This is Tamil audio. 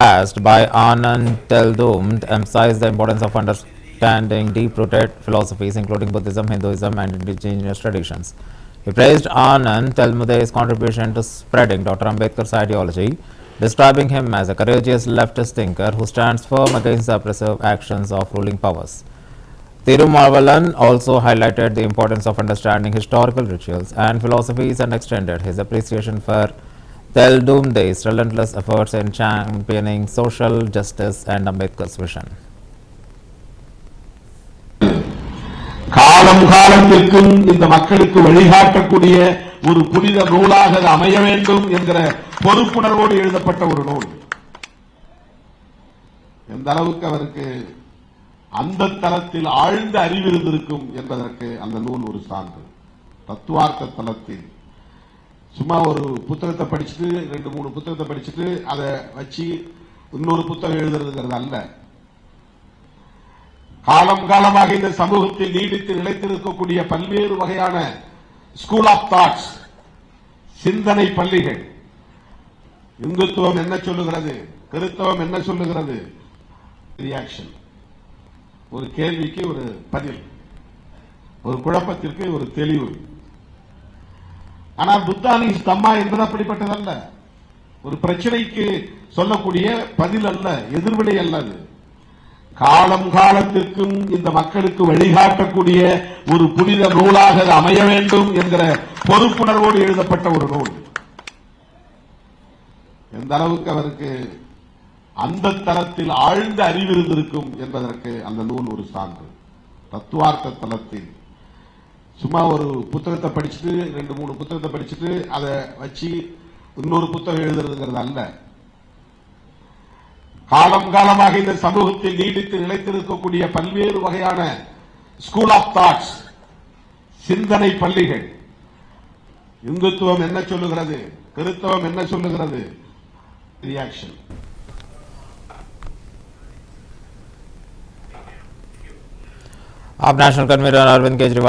Asked by Anand Teldum emphasized the importance of understanding deep-rooted philosophies including Buddhism, Hinduism and indigenous traditions. He praised Anand Telmudey's contribution to spreading Dr. Ambedkar's ideology, describing him as a courageous leftist thinker who stands firm against the oppressive actions of ruling powers. Thirumarvalan also highlighted the importance of understanding historical rituals and philosophies and extended his appreciation for Teldumdey's relentless efforts in championing social justice and Ambedkar's vision. காலம் காலத்திற்கும் இந்த மக்களுக்கு வழிகாட்டக்கூடிய ஒரு புனித நூலாக அமைய வேண்டும் என்கிற பொறுப்புணர்வோடு எழுதப்பட்ட ஒரு நூல். எந்த அளவுக்கு அவருக்கு அந்த தளத்தில் ஆழ்ந்த அறிவு இருந்திருக்கும் என்பதற்கு அந்த நூல் ஒரு சான்று. தத்துவார்த்த தளத்தில் சும்மா ஒரு புத்தகத்தை படிச்சுட்டு 2-3 புத்தகத்தை படிச்சுட்டு அதை வச்சு இன்னொரு புத்தகம் எழுதுறதுங்கிறது அல்ல. காலம் காலமாக இந்த சமூகத்தில் நீடித்து நிலைத்திருக்கக்கூடிய பல்வேறு வகையான ஸ்கூல் ஆஃப் தாட்ஸ், சிந்தனை பள்ளிகள், இந்துத்துவம் என்ன சொல்லுகிறது, கிறிஸ்தவம் என்ன சொல்லுகிறது, ரியாக்ஷன், ஒரு கேள்விக்கு ஒரு பதில், ஒரு குழப்பத்திற்கு ஒரு தெளிவு. ஆனால் புத்தானி தம்மா என்பது அப்படிப்பட்டதல்ல. ஒரு பிரச்சனைக்கு சொல்லக்கூடிய பதில் அல்ல, எதிர்வினை அல்லது. காலம் காலத்திற்கும் இந்த மக்களுக்கு வழிகாட்டக்கூடிய ஒரு புனித நூலாக அமைய வேண்டும் என்கிற பொறுப்புணர்வோடு எழுதப்பட்ட ஒரு நூல். எந்த அளவுக்கு அவருக்கு அந்த தளத்தில் ஆழ்ந்த அறிவு இருந்திருக்கும் என்பதற்கு அந்த நூல் ஒரு சான்று. தத்துவார்த்த தளத்தில் சும்மா ஒரு புத்தகத்தை படிச்சுட்டு 2-3 புத்தகத்தை படிச்சுட்டு அதை வச்சு இன்னொரு புத்தகம் எழுதுறதுங்கிறது அல்ல. காலம் காலமாக இந்த சமூகத்தில் நீடித்து நிலைத்திருக்கக்கூடிய பல்வேறு வகையான ஸ்கூல் ஆஃப் தாட்ஸ், சிந்தனை பள்ளிகள், இந்துத்துவம் என்ன சொல்லுகிறது, கிறிஸ்தவம் என்ன சொல்லுகிறது, reaction. National Convener Arvind Kejriwal